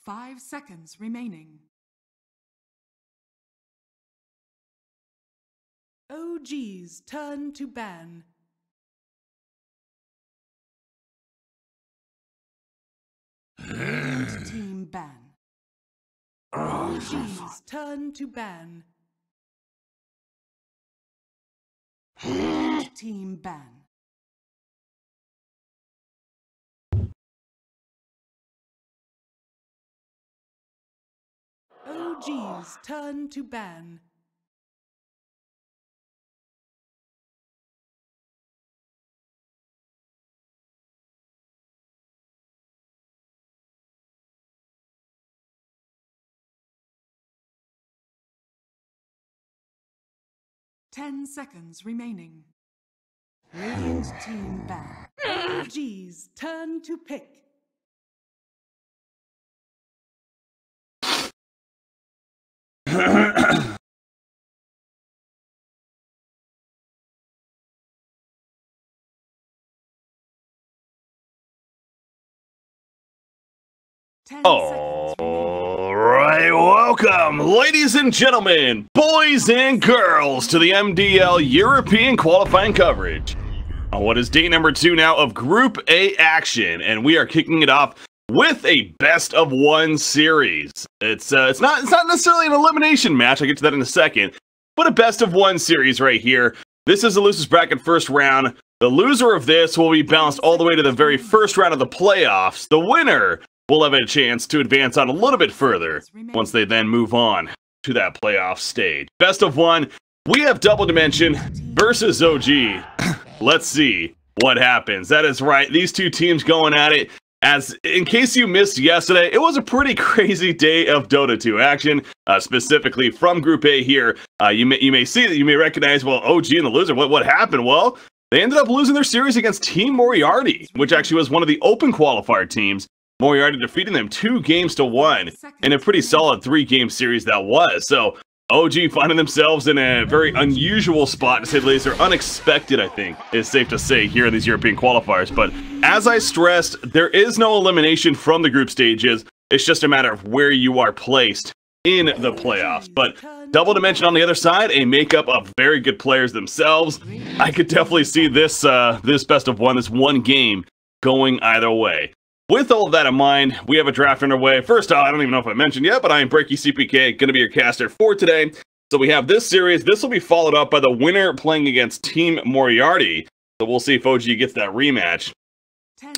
5 seconds remaining. OG's turn to ban. Named team ban. OG's turn to ban. Named team ban. OG's turn to ban. Ten seconds remaining. Named team ban. OG's turn to pick. All right, welcome, ladies and gentlemen, boys and girls, to the MDL European qualifying coverage on what is day number 2 now of Group A action, and we are kicking it off with a best-of-1 series. It's not necessarily an elimination match. I'll get to that in a second, but a best-of-1 series right here. This is the losers bracket first round. The loser of this will be bounced all the way to the very first round of the playoffs. The winner will have a chance to advance on a little bit further once they then move on to that playoff stage. Best of 1, we have Double Dimension versus OG. Let's see what happens. That is right, these two teams going at it. As in case you missed yesterday, it was a pretty crazy day of Dota 2 action, specifically from Group A here. You may see that, you may recognize, well, OG and the loser, what happened? Well, they ended up losing their series against Team Moriarty, which actually was one of the open qualifier teams. Moriarty defeating them 2-1 in a pretty solid 3-game series that was. So OG finding themselves in a very unusual spot, to say the least, or unexpected, I think, is safe to say here in these European qualifiers. But as I stressed, there is no elimination from the group stages. It's just a matter of where you are placed in the playoffs. But Double Dimension on the other side, a makeup of very good players themselves. I could definitely see this this best of 1, this one game, going either way. With all of that in mind, we have a draft underway. First off, I don't even know if I mentioned yet, but I am Breaky CPK, going to be your caster for today. So we have this series. This will be followed up by the winner playing against Team Moriarty. So we'll see if OG gets that rematch,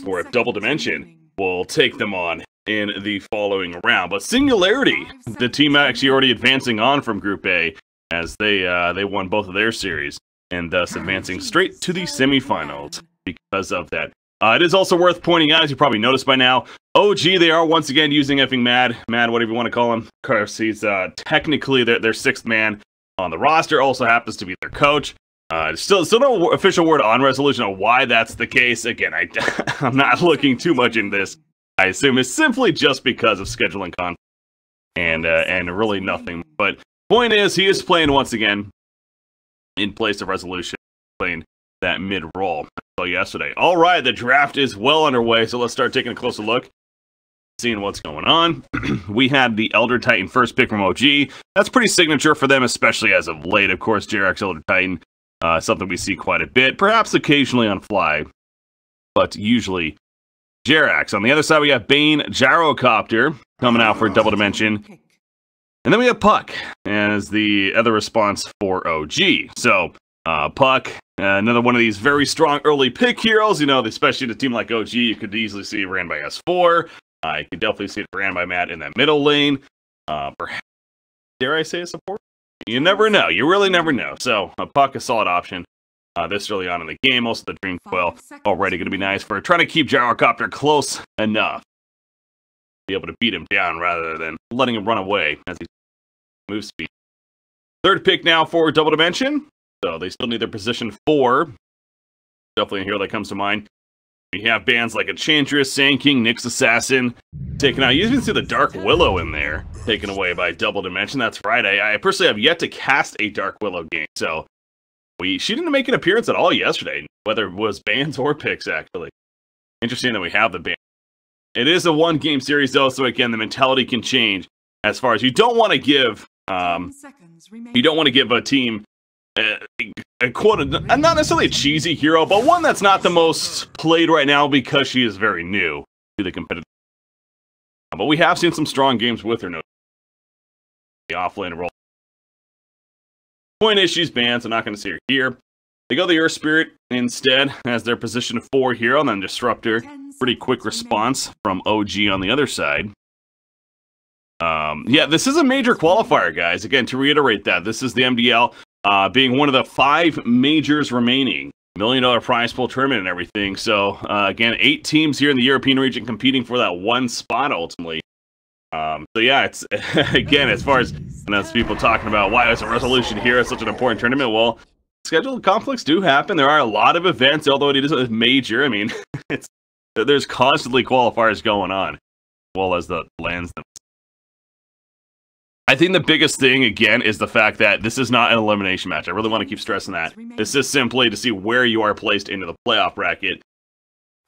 or if Double Dimension will take them on in the following round. But Singularity, the team actually already advancing on from Group A, as they won both of their series, and thus advancing straight to the semifinals because of that. It is also worth pointing out, as you probably noticed by now, OG, they are once again using effing Mad, whatever you want to call him. Of course, he's technically their 6th man on the roster, also happens to be their coach. Still no official word on resolution on why that's the case. Again, I'm not looking too much into this. I assume it's simply just because of scheduling conflict and really nothing. But point is, he is playing once again in place of resolution, playing that mid role yesterday. All right, the draft is well underway, so let's start taking a closer look, seeing what's going on. We had the Elder Titan first pick from OG. That's pretty signature for them, especially as of late. Of course, Jerax Elder Titan, something we see quite a bit, perhaps occasionally on Fly, but usually Jerax. On the other side, we have Bane Gyrocopter coming out for Double Dimension. And then we have Puck as the other response for OG. So, Puck, another one of these very strong early pick heroes. You know, especially in a team like OG, you could easily see ran by S4. You could definitely see it ran by Matt in that middle lane. Perhaps, dare I say a support? You never know. You really never know. So, Puck, a solid option this early on in the game. Also, the Dream Coil already going to be nice for trying to keep Gyrocopter close enough. Be able to beat him down rather than letting him run away as he moves speed. Third pick now for Double Dimension. So they still need their position 4. Definitely a hero that comes to mind. We have bands like Enchantress, Sand King, Nyx Assassin taken out. You even see the Dark Willow in there, taken away by Double Dimension. That's Friday. I personally have yet to cast a Dark Willow game, so she didn't make an appearance at all yesterday, whether it was bans or picks, actually. Interesting that we have the ban. It is a one-game series, though, so again, the mentality can change as far as you don't want to give, a team not necessarily a cheesy hero, but one that's not the most played right now because she is very new to the competitive. But we have seen some strong games with her. No, the offlane role. Point is, she's banned, so I'm not going to see her here. They go the Earth Spirit instead as their position 4 hero, and then Disruptor. Pretty quick response from OG on the other side. Yeah, this is a major qualifier, guys. Again, to reiterate that, this is the MDL being one of the 5 majors remaining. $1 million prize pool tournament and everything. So, again, 8 teams here in the European region competing for that one spot, ultimately. So, yeah, it's, again, as far as people talking about why is a resolution here at such an important tournament, well, scheduled conflicts do happen. There are a lot of events, although it is a major. I mean, there's constantly qualifiers going on, as well as the lands themselves. I think the biggest thing, again, is the fact that this is not an elimination match. I really want to keep stressing that. This is simply to see where you are placed into the playoff bracket.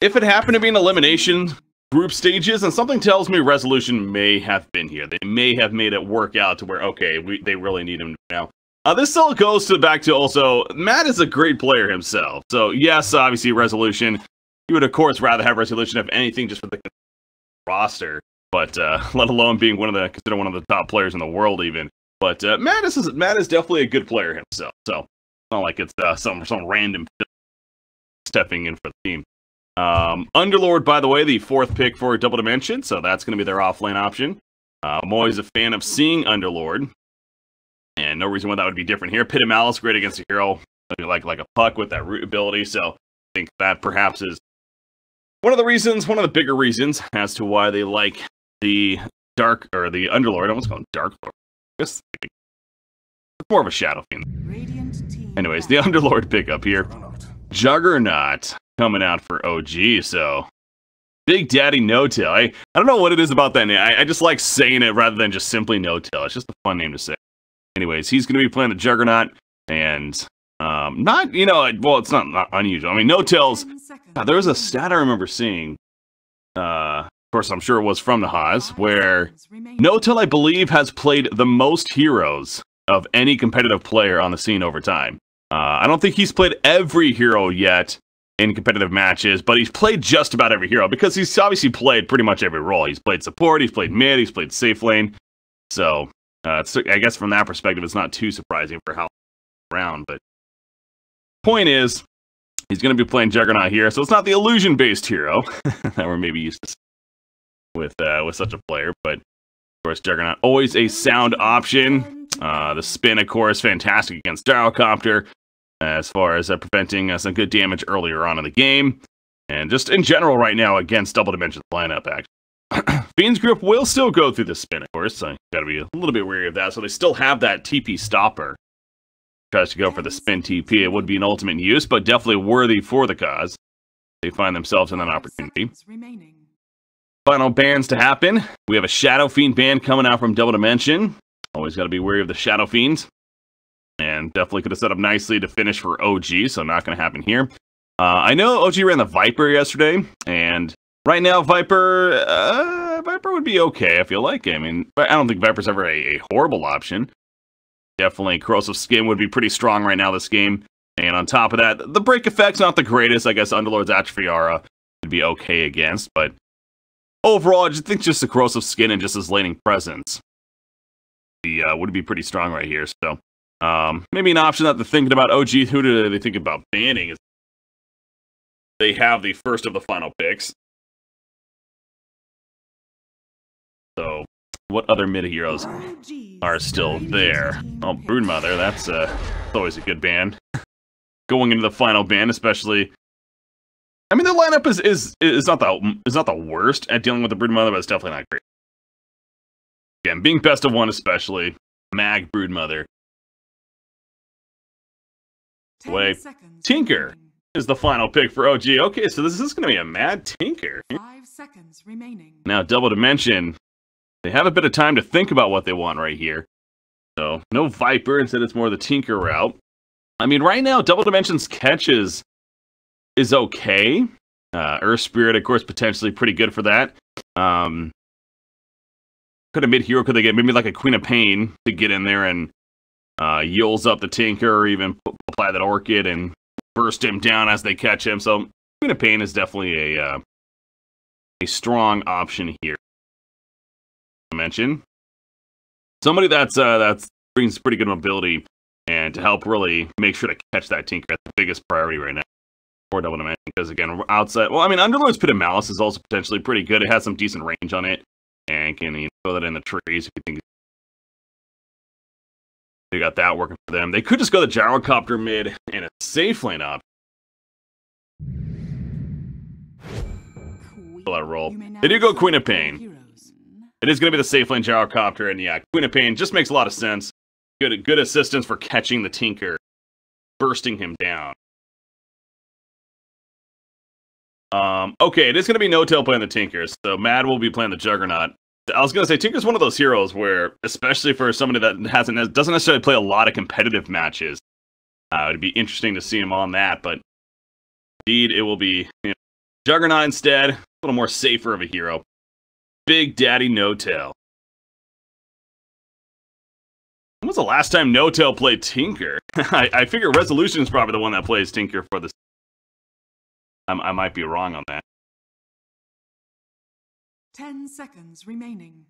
If it happened to be an elimination group stages, and something tells me Resolution may have been here. They may have made it work out to where, okay, they really need him now. This still goes back to also, Matt is a great player himself. So, yes, obviously, Resolution. You would, of course, rather have Resolution have anything just for the roster. But let alone being considered one of the top players in the world, even. But Matt is definitely a good player himself. So it's not like it's some random stepping in for the team. Underlord, by the way, the 4th pick for Double Dimension, so that's going to be their offlane option. I'm always a fan of seeing Underlord, and no reason why that would be different here. Pit of Malice, great against a hero like a puck with that root ability. So I think that perhaps is one of the bigger reasons as to why they like the Underlord. I almost call him Dark Lord. It's more of a Shadow Fiend. Anyways, the Underlord pickup here. Juggernaut coming out for OG, so Big Daddy No-Tail. I don't know what it is about that name. I just like saying it rather than just simply No-Tail. It's just a fun name to say. Anyways, he's going to be playing the Juggernaut, and not, well, it's not unusual. I mean, No-Tail's, there was a stat I remember seeing, of course, I'm sure it was from the Haas, where No-Tail, I believe, has played the most heroes of any competitive player on the scene over time. I don't think he's played every hero yet in competitive matches, but he's played just about every hero, because he's obviously played pretty much every role. He's played support, he's played mid, he's played safe lane, so I guess from that perspective, it's not too surprising for how around, but point is, he's going to be playing Juggernaut here, so it's not the illusion-based hero that we're maybe used to with such a player, but of course, Juggernaut, always a sound option. The spin, of course, fantastic against Gyrocopter, as far as preventing some good damage earlier on in the game, and just in general right now against Double Dimension's lineup, actually. Fiend's Group will still go through the spin, of course, so you gotta be a little bit wary of that, so they still have that TP stopper. Tries to go for the spin TP, it would be an ultimate use, but definitely worthy for the cause. They find themselves in that opportunity. Final bans to happen. We have a Shadow Fiend ban coming out from Double Dimension. Always got to be wary of the Shadow Fiends. And definitely could have set up nicely to finish for OG, so not going to happen here. I know OG ran the Viper yesterday, and right now Viper would be okay, I feel like. I mean, I don't think Viper's ever a horrible option. Definitely Corrosive Skin would be pretty strong right now this game. And on top of that, the break effect's not the greatest. I guess Underlord's Atrophy Aura would be okay against, but overall, I just think just the Corrosive Skin and just his laning presence would be pretty strong right here. So maybe an option that they're thinking about. OG, who do they think about banning? Is they have the first of the final picks. So what other mid heroes are still there? Oh, Broodmother, that's always a good ban. Going into the final ban, especially. I mean, the lineup is not the worst at dealing with the Broodmother, but it's definitely not great. Again, being best of one, especially Mag Broodmother. Way Tinker is the final pick for OG. Okay, so this is going to be a Mad Tinker. 5 seconds remaining. Now, Double Dimension, they have a bit of time to think about what they want right here. So, no Viper, instead it's more the Tinker route. I mean, right now, Double Dimension's catch is okay. Earth Spirit, of course, potentially pretty good for that. Could have mid-hero, could they get maybe like a Queen of Pain to get in there and yields up the Tinker, or even apply that Orchid and burst him down as they catch him. So Queen of Pain is definitely a strong option here. I mention somebody that's brings pretty good mobility and to help really make sure to catch that Tinker. That's the biggest priority right now for Double Dimension, because again, outside, well, I mean, Underlord's Pit of Malice is also potentially pretty good. It has some decent range on it and can throw that in the trees if you think they got that working for them. They could just go the Gyrocopter mid and a safe lane up. Let it roll. They do go Queen of Pain. It is going to be the safe lane Gyrocopter, and yeah, Queen of Pain just makes a lot of sense. Good assistance for catching the Tinker, bursting him down. Okay, it is going to be No Tail playing the Tinker, so Mad will be playing the Juggernaut. I was going to say, Tinker's one of those heroes where, especially for somebody that doesn't necessarily play a lot of competitive matches, it would be interesting to see him on that, but indeed, it will be Juggernaut instead, a little more safer of a hero. Big Daddy No Tail. When was the last time No Tail played Tinker? I figure Resolution's probably the one that plays Tinker for this. I might be wrong on that. 10 seconds remaining.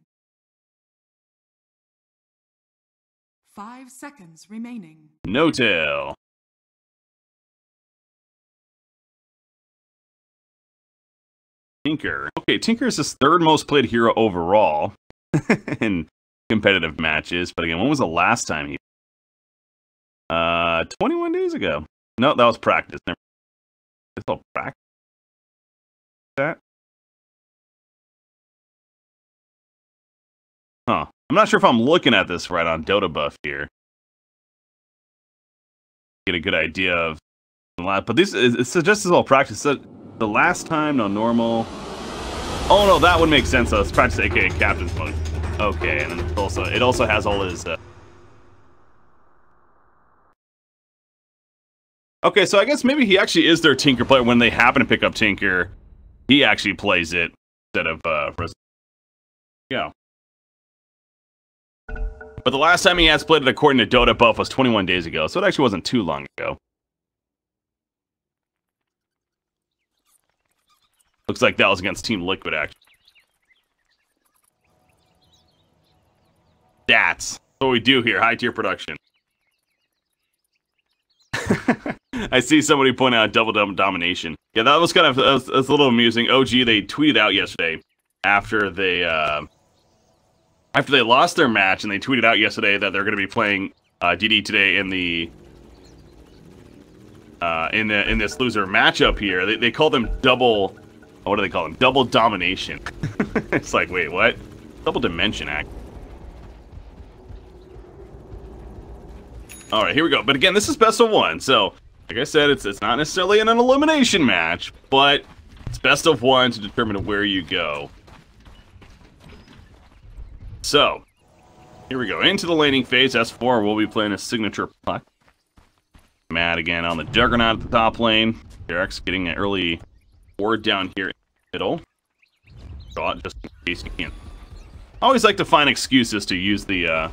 5 seconds remaining. No Tail. Tinker. Okay, Tinker is his third most played hero overall in competitive matches. But again, when was the last time he... 21 days ago. No, that was practice. Never. It's all practice. That? Huh. I'm not sure if I'm looking at this right on Dota Buff here. Get a good idea of... But this it suggests it's all practice. So the last time, no normal... Oh no, that would make sense though. It's practice aka Captain's Mode. Okay, and then it also has all his... Okay, so I guess maybe he actually is their Tinker player. When they happen to pick up Tinker, he actually plays it instead of... Yeah. But the last time he has played it according to Dota Buff was 21 days ago, so it actually wasn't too long ago. Looks like that was against Team Liquid, actually. That's what we do here, high-tier production. I see somebody point out double domination. Yeah, that was kind of that was a little amusing. OG, they tweeted out yesterday after they lost their match, and they tweeted out yesterday that they're going to be playing DD today in the in this loser matchup here. They call them double. What do they call them? Double domination. It's like, wait, what? Double dimension act. All right, here we go. But again, this is best of one, so like I said, it's not necessarily an elimination match, but it's best of one to determine where you go. So, here we go. Into the laning phase. S4 will be playing a signature puck. Matt again on the Juggernaut at the top lane. Derek's getting an early ward down here in the middle. Draw it just in case you can't. I always like to find excuses to use the...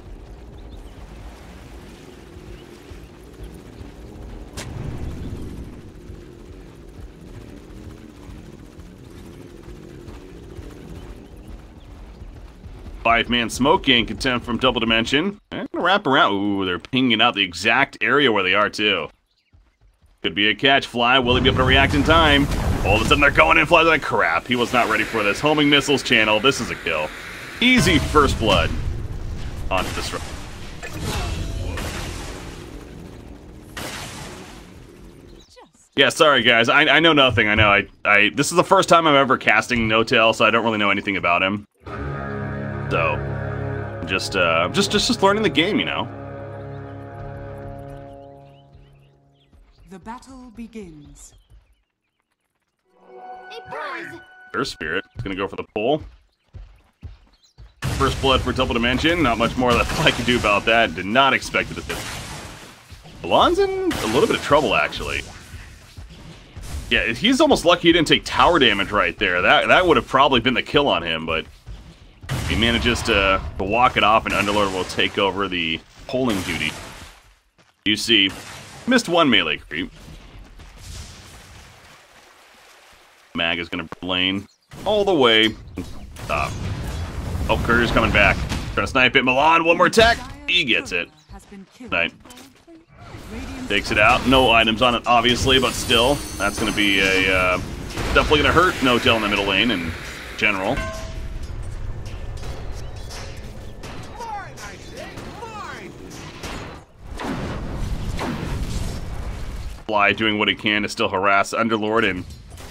Five-man smoke gang contempt from Double Dimension. I'm gonna wrap around. Ooh, they're pinging out the exact area where they are, too. Could be a catch. Fly, will he be able to react in time? All of a sudden, they're going in. Fly's like, crap. He was not ready for this. Homing missiles channel. This is a kill. Easy first blood onto this run. Yeah, sorry, guys. I know nothing. I know. This is the first time I'm ever casting No Tail, so I don't really know anything about him. So, just learning the game, you know. The battle begins. Earth Spirit is gonna go for the pull. First blood for Double Dimension. Not much more that I can do about that. Did not expect it to hit. Alon's in a little bit of trouble, actually. Yeah, he's almost lucky he didn't take tower damage right there. That would have probably been the kill on him, but he manages to walk it off, and Underlord will take over the pulling duty. You see, missed one melee creep. Mag is going to lane all the way. Stop. Oh, Courier's coming back. Trying to snipe it. Milan, one more attack. He gets it. Right. Takes it out. No items on it, obviously, but still. That's going to be a... definitely going to hurt No-Tail in the middle lane in general. Fly doing what he can to still harass Underlord, and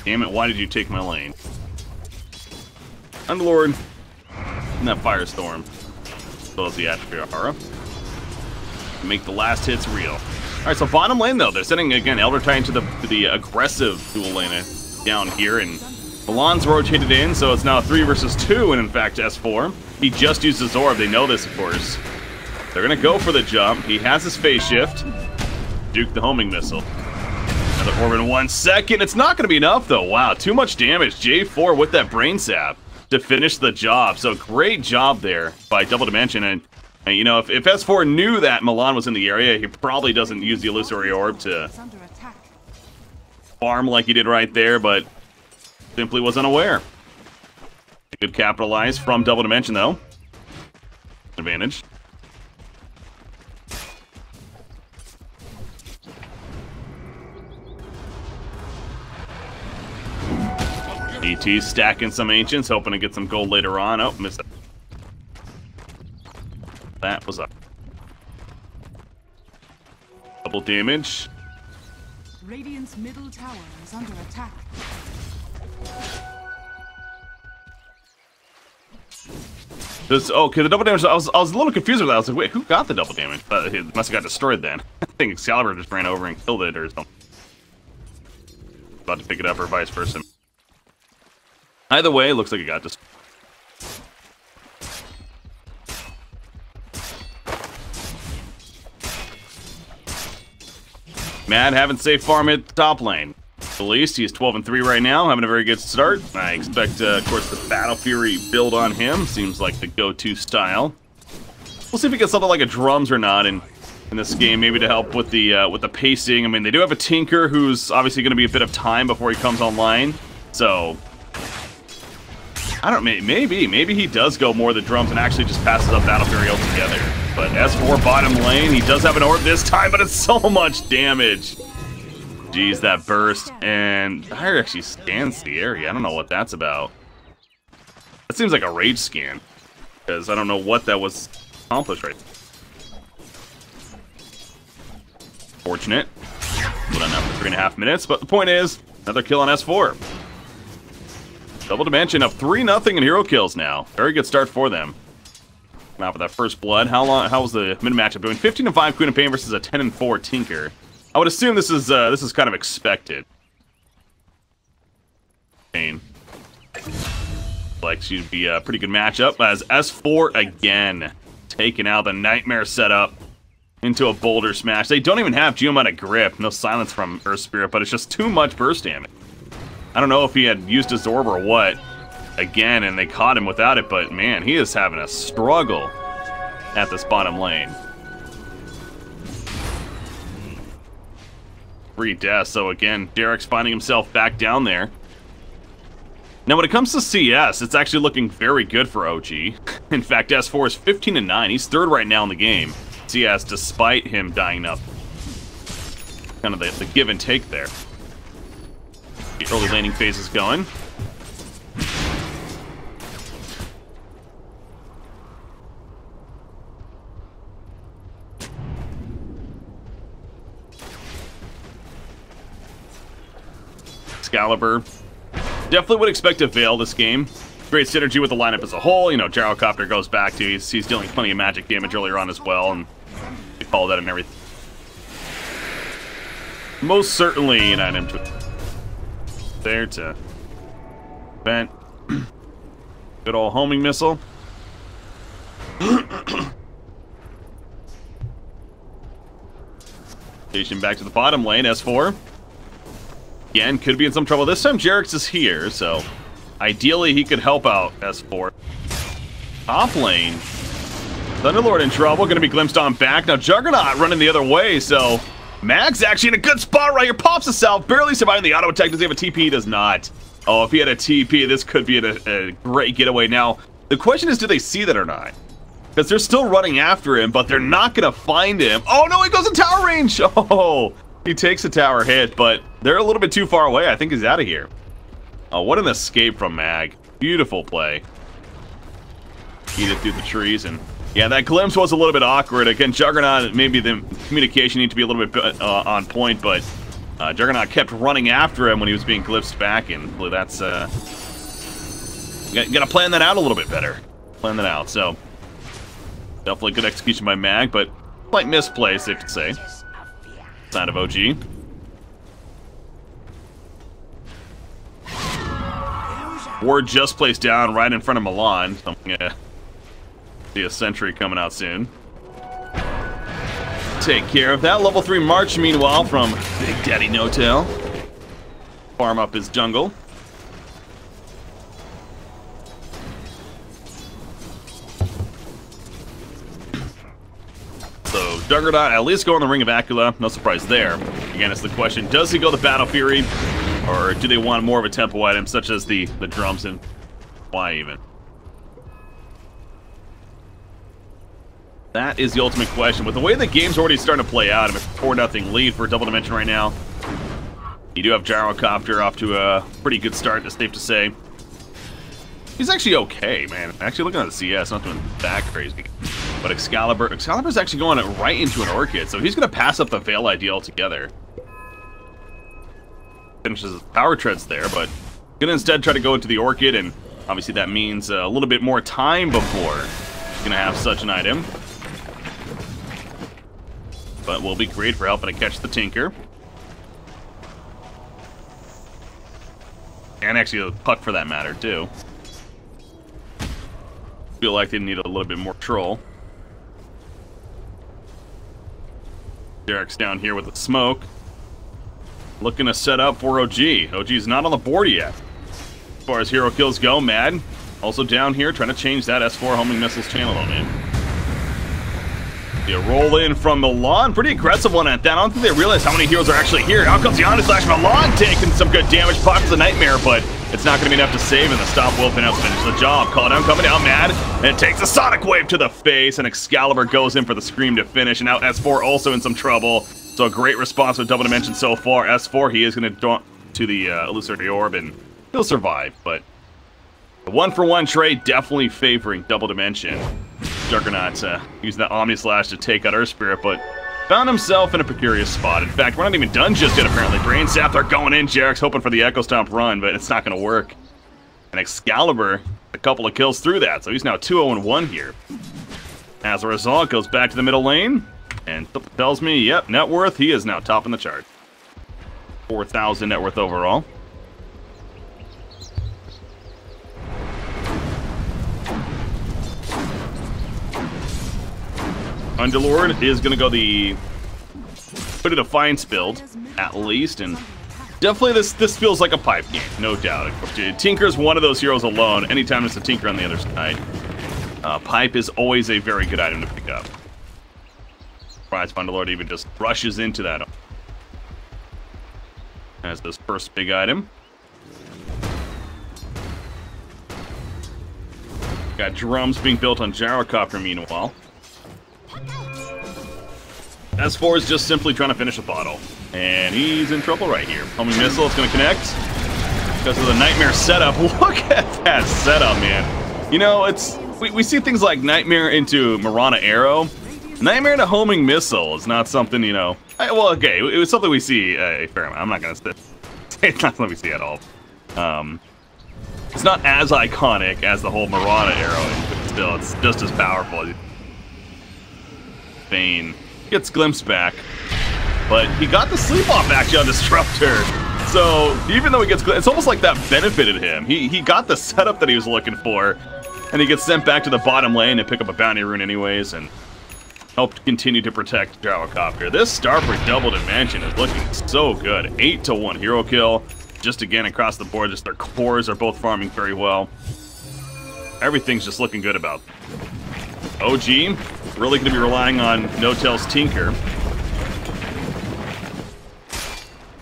damn it, why did you take my lane? Underlord in that Firestorm. So is the Attribute make the last hits real. Alright, so bottom lane though, they're sending again Elder Titan to the aggressive dual lane down here, and Milan's rotated in, so it's now 3 versus 2, and in fact S4. He just used his orb, they know this of course. They're gonna go for the jump. He has his phase shift. Duke the homing missile. Another orb in 1 second. It's not gonna be enough though. Wow, too much damage. J4 with that brain sap to finish the job. So great job there by Double Dimension, and you know, if S4 knew that Milan was in the area, he probably doesn't use the Illusory Orb to farm like he did right there, but simply was unaware. Good capitalize from Double Dimension, though. Advantage. ET stacking some Ancients, hoping to get some gold later on. Oh, missed it. That was up. Double damage. Radiant's middle tower is under attack. Okay, the double damage. I was a little confused with that. I was like, wait, who got the double damage? It must have got destroyed then. I think Excalibur just ran over and killed it or something. About to pick it up or vice versa. Either way, it looks like it got destroyed. Mad having safe farm at the top lane. At least he's 12-3 right now, having a very good start. I expect, of course, the Battle Fury build on him. Seems like the go-to style. We'll see if he gets something like a drums or not in this game, maybe to help with the pacing. I mean, they do have a Tinker who's obviously going to be a bit of time before he comes online. So, I don't know, maybe he does go more the drums and actually just passes up Battle Fury altogether. But S4 bottom lane, he does have an orb this time, but it's so much damage. Jeez, that burst, and Fire actually scans the area. I don't know what that's about. That seems like a rage scan, because I don't know what that was accomplished right. Fortunate. Put on that for 3.5 minutes, but the point is, another kill on S4. Double Dimension up 3-0 in hero kills now. Very good start for them. Now for that first blood, how was the mid matchup doing? 15-5 Queen of Pain versus a 10-4 Tinker. I would assume this is kind of expected. Pain. Like she'd be a pretty good matchup as S4 again taking out the Nightmare setup into a Boulder Smash. They don't even have Geometric Grip, no silence from Earth Spirit, but it's just too much burst damage. I don't know if he had used his orb or what. Again, and they caught him without it, but man, he is having a struggle at this bottom lane. 3 deaths, so again, Derek's finding himself back down there. Now, when it comes to CS, it's actually looking very good for OG. In fact, S4 is 15-9. He's 3rd right now in the game. CS, despite him dying up. Kind of the give and take there. The early laning phase is going. Excalibur. Definitely would expect to Veil this game. Great synergy with the lineup as a whole. You know, Gyrocopter goes back to, he's dealing plenty of magic damage earlier on as well, and they call that and everything. Most certainly an item to there to vent. Good old homing missile. Station back to the bottom lane, S4. Again, could be in some trouble. This time Jarex is here, so ideally he could help out S4. Top lane. Thunderlord in trouble, gonna be glimpsed on back. Now Juggernaut running the other way, so Mag's actually in a good spot right here. Pops us out, barely surviving the auto attack. Does he have a TP? He does not. Oh, if he had a TP, this could be a great getaway. Now, the question is, do they see that or not? Because they're still running after him, but they're not gonna find him. Oh no, he goes in tower range! Oh, he takes a tower hit, but they're a little bit too far away. I think he's out of here. Oh, what an escape from Mag. Beautiful play. Eat it through the trees, and yeah, that glimpse was a little bit awkward. Again, Juggernaut, maybe the communication need to be a little bit on point, but Juggernaut kept running after him when he was being glimpsed back, and that's gotta plan that out a little bit better. Plan that out. So definitely good execution by Mag, but slight misplay, safe to say. Sign of OG. Ward just placed down right in front of Milan. So I'm gonna see a sentry coming out soon. Take care of that. Level 3 March, meanwhile, from Big Daddy No-Tail. Farm up his jungle. So, Juggernaut at least go in the Ring of Acula. No surprise there. Again, it's the question, does he go the Battle Fury? Or do they want more of a tempo item, such as the drums, and why even? That is the ultimate question. With the way the game's already starting to play out, I mean, 4-0 lead for Double Dimension right now. You do have Gyrocopter off to a pretty good start, it's safe to say. He's actually okay, man. Actually looking at the CS, not doing that crazy. But Excalibur's actually going right into an Orchid, so he's going to pass up the Veil ID altogether. Finishes his power treads there, but gonna instead try to go into the Orchid, and obviously that means a little bit more time before he's gonna have such an item. But will be great for helping to catch the Tinker. And actually a Puck for that matter, too. Feel like they need a little bit more troll. Derek's down here with the smoke. Looking to set up for OG. OG's not on the board yet. As far as hero kills go, Mad also down here trying to change that S4 homing missiles channel on him. A roll in from Milan. Pretty aggressive one at that. I don't think they realize how many heroes are actually here. Out comes Yanni slash Milan taking some good damage. Pops the Nightmare, but it's not going to be enough to save, and the stop will finish the job. Call down coming down, Mad, and it takes a Sonic Wave to the face, and Excalibur goes in for the Scream to finish, and now S4 also in some trouble. So a great response with Double Dimension so far. S4, he is going to daunt to the Illusory Orb, and he'll survive, but the 1-for-1 trade definitely favoring Double Dimension. Juggernaut using that Omni Slash to take out Earth Spirit, but found himself in a precarious spot. In fact, we're not even done just yet, apparently. Brain Sap, they're going in. Jarek's hoping for the Echo Stomp run, but it's not going to work. And Excalibur, a couple of kills through that, so he's now 2-0-1 here. As a result, goes back to the middle lane, and tells me, yep, net worth, he is now top in the chart. 4,000 net worth overall. Underlord is going to go the Put a Defiance build, at least, and definitely this feels like a pipe game, no doubt. Tinker's one of those heroes alone. Anytime there's a Tinker on the other side, pipe is always a very good item to pick up. Surprised Underlord even just rushes into that as this first big item. Got drums being built on Gyrocopter meanwhile. S4 is just simply trying to finish a bottle. And he's in trouble right here. Homing Missile is going to connect. Because of the Nightmare setup. Look at that setup, man. You know, we see things like Nightmare into Mirana Arrow. Nightmare into Homing Missile is not something, you know... well, okay, it was something we see a fair amount. I'm not going to say it's not something we see at all. It's not as iconic as the whole Mirana Arrow, but still, it's just as powerful. Bane gets glimpsed back, but he got the sleep off actually on Disruptor. So even though he gets, it's almost like that benefited him. He got the setup that he was looking for, and he gets sent back to the bottom lane and pick up a bounty rune anyways. And help continue to protect Gyrocopter. This star for Double Dimension is looking so good. 8-1 hero kill. Just again across the board, just their cores are both farming very well. Everything's just looking good about them. OG, really going to be relying on No-Tail's Tinker.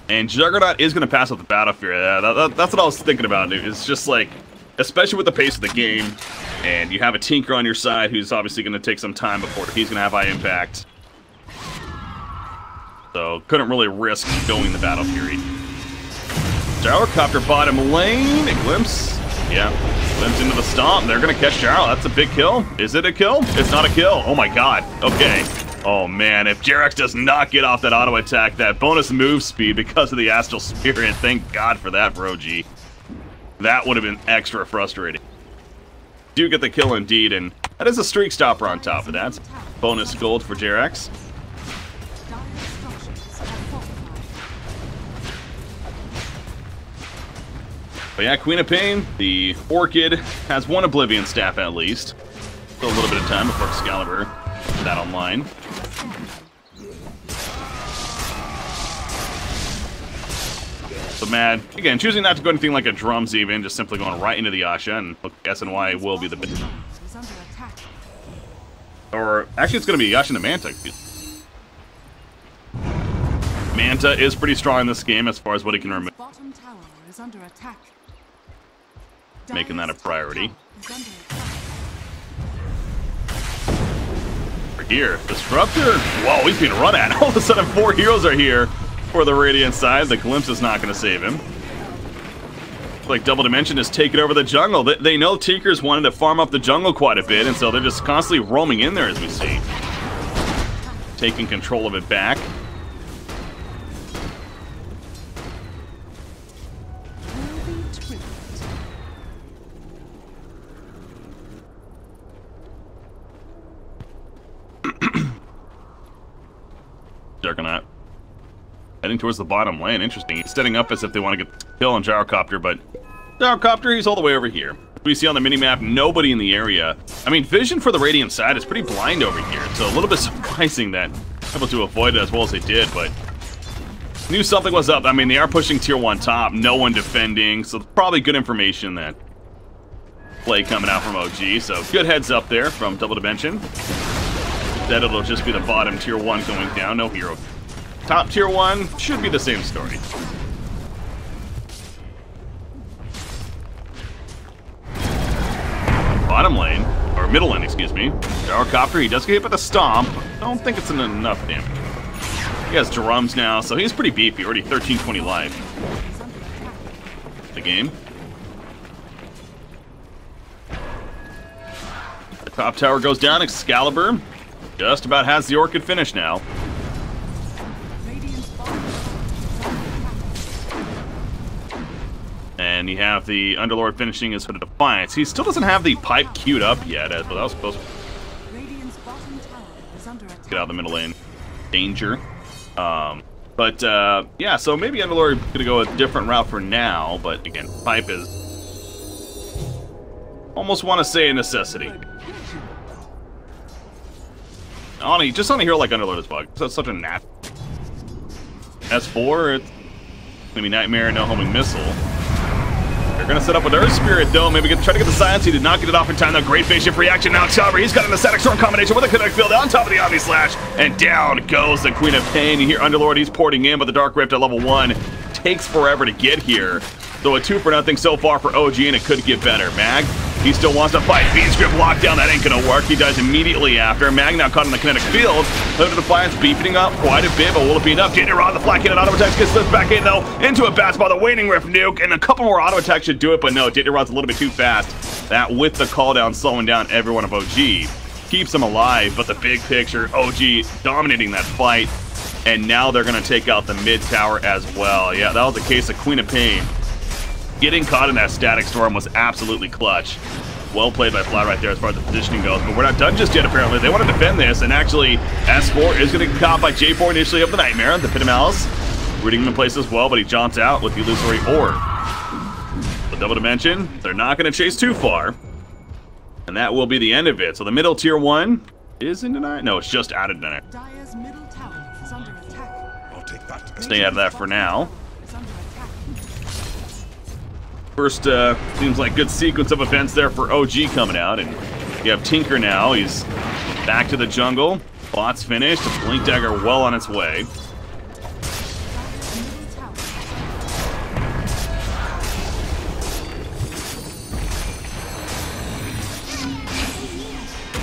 And Juggernaut is going to pass up the Battlefield. That's what I was thinking about. It's just like, especially with the pace of the game, and you have a Tinker on your side who's obviously going to take some time before he's going to have high impact. So, couldn't really risk going the Battle Fury. Gyrocopter bottom lane, a glimpse. Yeah, glimpse into the stomp. They're going to catch Gyro. That's a big kill. Is it a kill? It's not a kill. Oh my god. Okay. Oh man, if Jerax does not get off that auto attack, that bonus move speed because of the Astral Spirit, thank god for that for OG. That would have been extra frustrating. Do get the kill indeed, and that is a streak stopper on top of that. Bonus gold for Jerax. But yeah, Queen of Pain, the Orchid, has one Oblivion Staff at least. Still a little bit of time before Excalibur gets that online. So Mad, again, choosing not to go anything like a Drums even, just simply going right into the Asha, and guessing why it will be the bit. Or, actually it's going to be Asha and Manta. Manta is pretty strong in this game as far as what he can remove. Making that a priority. We're here. Disruptor. Whoa, he's being run at. All of a sudden, 4 heroes are here for the Radiant side. The Glimpse is not going to save him. Like Double Dimension is taking over the jungle. They know Tinker's wanted to farm up the jungle quite a bit, and so they're just constantly roaming in there as we see. Taking control of it back. Juggernaut heading towards the bottom lane. Interesting. He's setting up as if they want to get the kill on Gyrocopter, but Gyrocopter, he's all the way over here. We see on the minimap, nobody in the area. I mean, vision for the Radiant side is pretty blind over here. It's a little bit surprising that they're able to avoid it as well as they did, but knew something was up. I mean, they are pushing tier 1 top, no one defending, so probably good information that play coming out from OG. So good heads up there from Double Dimension. That it'll just be the bottom tier 1 going down, no hero. Top tier 1 should be the same story. Bottom lane, or middle lane, excuse me. Gyrocopter, he does get hit by the stomp. Don't think it's enough damage. He has drums now, so he's pretty beefy. Already 1320 life. The game. The top tower goes down. Excalibur just about has the Orchid finish now. And you have the Underlord finishing his Hood of Defiance. He still doesn't have the pipe queued up yet, as well. That was supposed to get out of the middle lane. Danger. Yeah, so maybe Underlord gonna go a different route for now, but again, pipe is almost want to say a necessity. Just on a hero like Underlord is bug. That's such a nat. S4, it's gonna be Nightmare, no homing missile. They're gonna set up with Earth Spirit though. Maybe try to get the silence. He did not get it off in time. Though great phase shift reaction. Now Excalibur, he's got an Ascetic Storm combination with a Kinetic Field on top of the Omni Slash, and down goes the Queen of Pain. You hear Underlord, he's porting in, but the Dark Rift at level 1 takes forever to get here. So a 2-for-0 so far for OG, and it could get better. Mag, he still wants to fight. Beat Script lockdown, that ain't gonna work. He dies immediately after. Mag now caught in the Kinetic Field. Hood of Defiance beefing up quite a bit, but will it be enough? Jade Rod, the flat cannon auto attacks gets slipped back in though, into a bats by the Waning Rift nuke, and a couple more auto attacks should do it, but no, Jade Rod's a little bit too fast. That with the call down, slowing down everyone of OG. Keeps them alive, but the big picture, OG dominating that fight, and now they're gonna take out the mid tower as well. Yeah, that was the case of Queen of Pain. Getting caught in that Static Storm was absolutely clutch. Well played by Flat right there as far as the positioning goes, but we're not done just yet apparently. They want to defend this, and actually S4 is going to get caught by J4 initially of the Nightmare, the Pit of Malice. Rooting him in place as well, but he jumps out with the Illusory Orb. The Double Dimension, they're not going to chase too far, and that will be the end of it. So the middle tier 1 is in denial? No, it's just out of denial. Dire's middle tower is under attack. I'll take that. Stay out of that for now. Is under attack. First, seems like good sequence of events there for OG coming out, and you have Tinker now. He's back to the jungle. Bot's finished. Blink Dagger well on its way.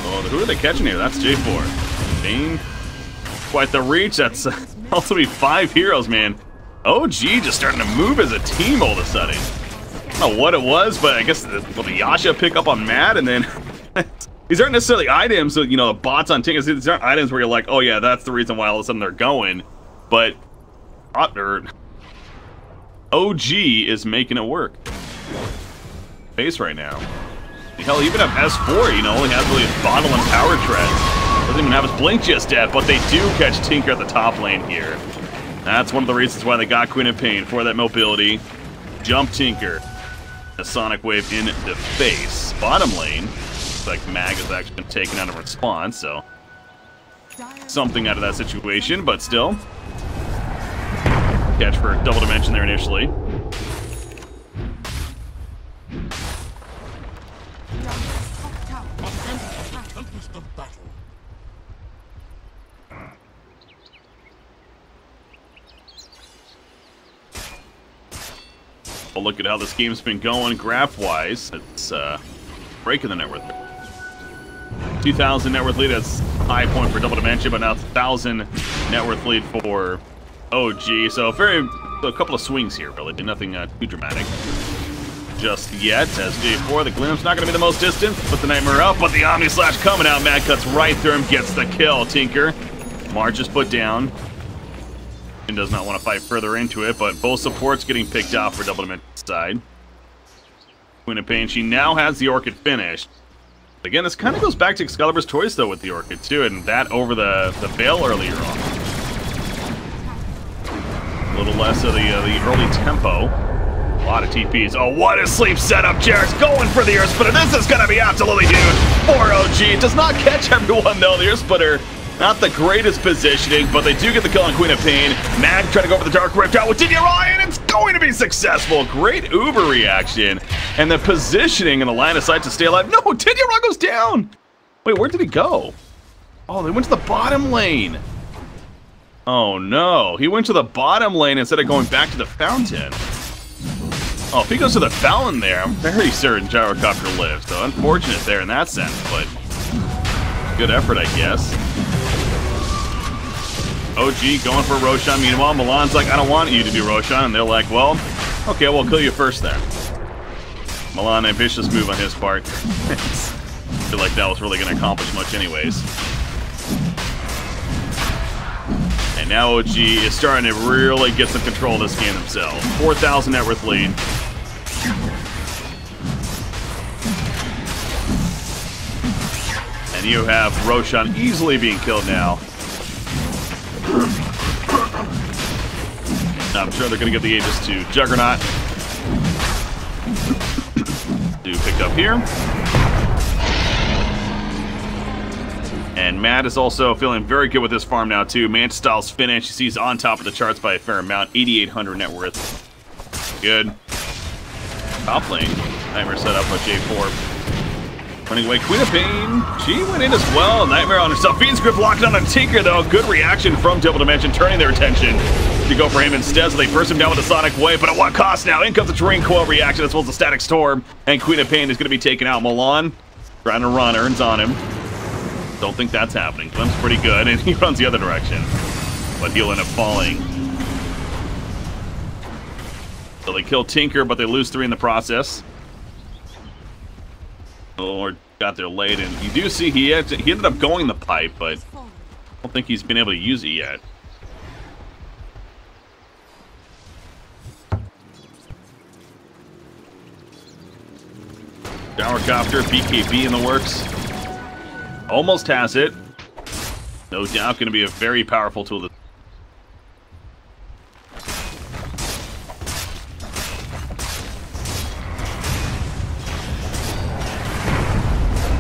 Oh, who are they catching here? That's J4. Bane. Quite the reach. That's also be 5 heroes, man. OG just starting to move as a team all of a sudden. I don't know what it was, but I guess the Yasha pick up on Matt, and then these aren't necessarily items, so, you know, the bots on Tinker. These aren't items where you're like, oh yeah, that's the reason why all of a sudden they're going. But OG is making it work. Base right now. Hell, even if S4, you know, only has really his bottle and power treads. Doesn't even have his blink just yet, but they do catch Tinker at the top lane here. That's one of the reasons why they got Queen of Pain, for that mobility. Jump Tinker. A Sonic Wave in the face. Bottom lane, looks like Mag has actually been taken out of response, so something out of that situation, but still. Catch for double dimension there initially. Well, look at how this game's been going graph-wise. It's breaking the net worth. 2,000 net worth lead. That's high point for double dimension, but now it's 1,000 net worth lead for OG. So a couple of swings here, really. Nothing too dramatic just yet. As J4, the glimpse not going to be the most distant. Put the Nightmare up, but the Omni Slash coming out. Mad cuts right through him, gets the kill. Tinker. Marge is put down. And does not want to fight further into it, but both supports getting picked off for double dimension side. Queen of Pain, she now has the Orchid finished. Again, this kind of goes back to Excalibur's choice, though, with the Orchid, too, and that over the Veil earlier on. A little less of the early tempo. A lot of TPs. Oh, what a sleep setup. Jarrett's going for the Earth Splitter. This is going to be absolutely huge for OG. Does not catch everyone, though. The Earth Splitter, not the greatest positioning, but they do get the kill on Queen of Pain. Mag trying to go for the Dark Rift out with DDRI, and it's going to be successful. Great Uber reaction. And the positioning in the line of sight to stay alive. No, DDRI goes down. Wait, where did he go? Oh, they went to the bottom lane. Oh, no. He went to the bottom lane instead of going back to the fountain. Oh, if he goes to the fountain there, I'm very certain Gyrocopter lives. So unfortunate there in that sense, but good effort, I guess. OG going for Roshan. Meanwhile, Milan's like, I don't want you to do Roshan. And they're like, well, okay, we'll kill you first then. Milan, a vicious move on his part. I feel like that was really going to accomplish much anyways. And now OG is starting to really get some control of this game themselves. 4,000 net worth lead. And you have Roshan easily being killed now. I'm sure they're going to get the Aegis to Juggernaut. Do pick up here. And Matt is also feeling very good with this farm now, too. Mantis Styles finish. He's on top of the charts by a fair amount. 8,800 net worth. Good. Top lane. Nightmare set up by J4. Running away, Queen of Pain. She went in as well. Nightmare on herself. Fiend's Grip locked on Tinker, though. Good reaction from Double Dimension, turning their attention to go for him instead. So they burst him down with a Sonic Wave, but at what cost now? In comes the Terrain Coil reaction as well as the Static Storm. And Queen of Pain is going to be taken out. Milan trying to run, Earns on him. Don't think that's happening. Clem's pretty good, and he runs the other direction. But he'll end up falling. So they kill Tinker, but they lose 3 in the process. Lord got there late, and you do see he ended up going the pipe, but I don't think he's been able to use it yet. Gyrocopter, BKB in the works. Almost has it. No doubt going to be a very powerful tool.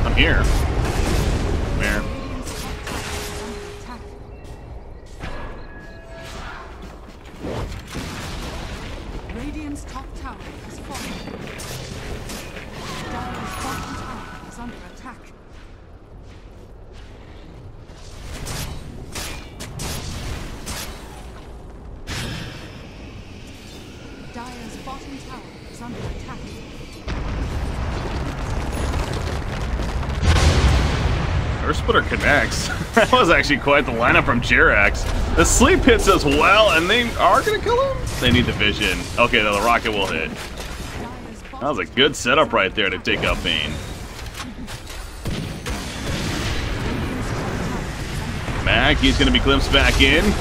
I'm here. Where? Dire's bottom tower is under attack. Earth Splitter connects. That was actually quite the lineup from Jirax. The sleep hits as well, and they are gonna kill him? They need the vision. Okay, the rocket will hit. That was a good setup right there to take out Bane. Mac, he's gonna be glimpsed back in. You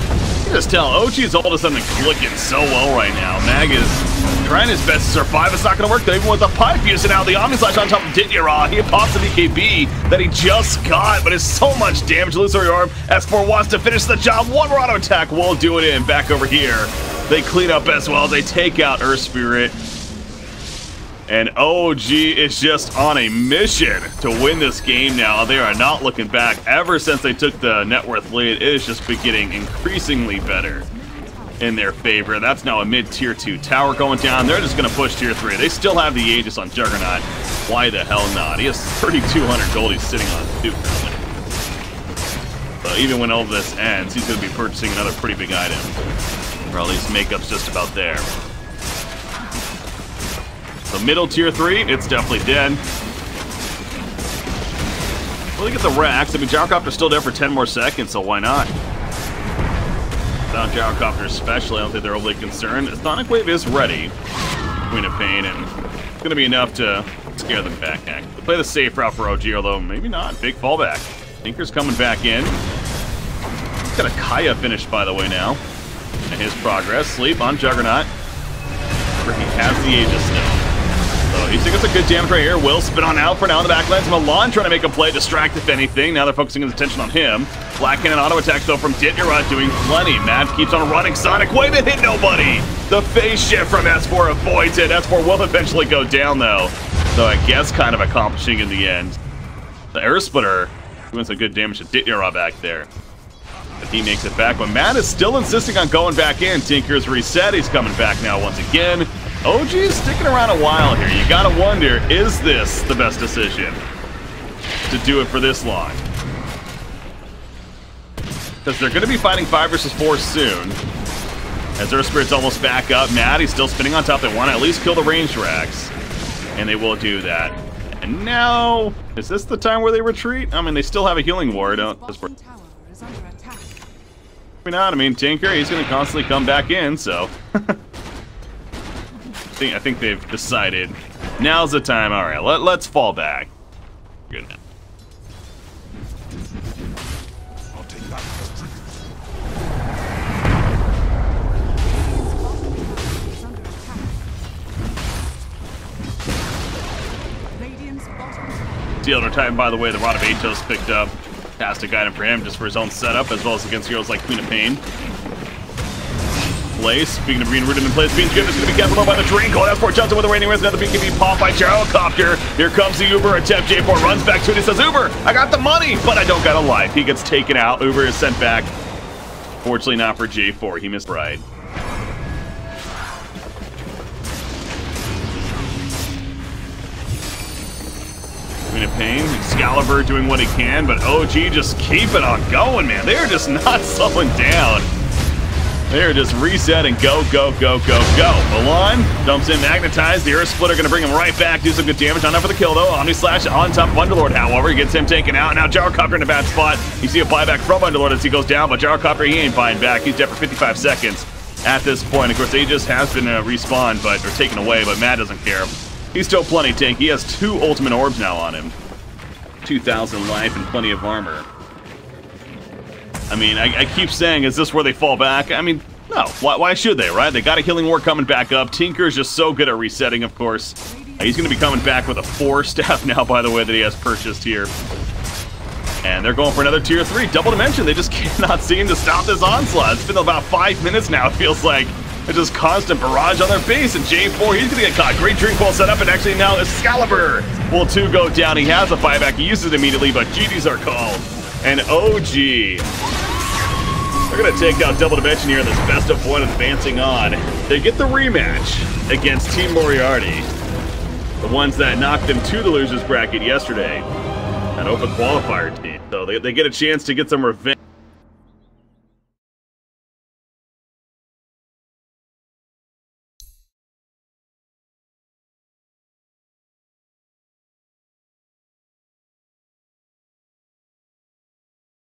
can just tell OG's all of a sudden clicking so well right now. Mag is trying his best to survive. It's not gonna work though, even with the pipe using now. The Omni Slash on top of Dinyara. He pops the BKB that he just got, but it's so much damage. Illusory Orb. S4 wants to finish the job. One more auto attack will do it in. Back over here. They clean up as well. They take out Earth Spirit. And OG is just on a mission to win this game now. They are not looking back. Ever since they took the net worth lead, it has just been getting increasingly better in their favor. That's now a mid-tier 2 tower going down. They're just going to push tier 3. They still have the Aegis on Juggernaut. Why the hell not? He has 3,200 gold he's sitting on too currently. So even when all of this ends, he's going to be purchasing another pretty big item. Or at least makeup's just about there. So middle tier 3, it's definitely dead. Well, they get the racks. I mean, Gyrocopter's still there for 10 more seconds, so why not? Without Gyrocopter especially, I don't think they're overly concerned. Sonic Wave is ready. Queen of Pain, and it's going to be enough to scare them back. They play the safe route for OG, although maybe not. Big fallback. Tinker's coming back in. He's got a Kaya finish, by the way, now. And his progress. Sleep on Juggernaut. Where he has the Aegis still. So he's taking some good damage right here. Will spin on out for now in the backlands. Milan trying to make a play, distract if anything. Now they're focusing his attention on him. Black Cannon auto attack though from Dinyara doing plenty. Matt keeps on running. Sonic Wave and hit nobody. The phase shift from S4 avoids it. S4 will eventually go down though. So I guess kind of accomplishing in the end. The Air Splitter doing some good damage to Dinyara back there. But he makes it back. But Matt is still insisting on going back in. Tinker's reset. He's coming back now once again. OG is sticking around a while here. You gotta wonder, is this the best decision to do it for this long? Because they're gonna be fighting 5 versus 4 soon. As Earth Spirit's almost back up. Matt, he's still spinning on top. They want to at least kill the ranged racks. And they will do that. And now, is this the time where they retreat? I mean, they still have a healing ward. Maybe not. I mean, Tinker, he's gonna constantly come back in, so... I think they've decided now's the time. All right, let's fall back. Good. I'll take that. Dealer Titan, by the way, the Rod of Atos picked up. Fantastic item for him, just for his own setup, as well as against heroes like Queen of Pain. Speaking of being rooted in place, Bean's goodness is going to be capitalized by the Drain Call. S4 jumps in with the Raining Res. Another BKB pop by Gyrocopter. Here comes the Uber attempt. J4 runs back to it. He says, Uber, I got the money, but I don't got a life. He gets taken out. Uber is sent back. Fortunately not for J4. He missed right. Queen of Pain, Excalibur doing what he can, but OG just keeping on going, man. They're just not slowing down. They're just reset and go, go, go, go, go. Milan dumps in Magnetized. The Earth Splitter going to bring him right back. Do some good damage. Not enough for the kill, though. Omni Slash on top of Underlord, however. He gets him taken out. Now Gyrocopter in a bad spot. You see a buyback from Underlord as he goes down, but Gyrocopter, he ain't buying back. He's dead for 55 seconds at this point. Of course, Aegis has been respawned, or taken away, but Matt doesn't care. He's still plenty tanky. He has 2 ultimate orbs now on him. 2,000 life and plenty of armor. I mean, I keep saying, is this where they fall back? I mean, no. Why should they, right? They got a healing ward coming back up. Tinker is just so good at resetting, of course. He's going to be coming back with a 4 staff now, by the way, that he has purchased here. And they're going for another tier 3. Double Dimension. They just cannot seem to stop this onslaught. It's been about 5 minutes now, it feels like. It's just constant barrage on their base. And J4, he's going to get caught. Great drink ball set up, and actually now Excalibur will 2 go down. He has a buyback. He uses it immediately, but GDs are called. And OG, they're going to take out Double Dimension here in this best of 1 advancing on. They get the rematch against Team Moriarty. The ones that knocked them to the losers bracket yesterday. An open qualifier team. So they get a chance to get some revenge.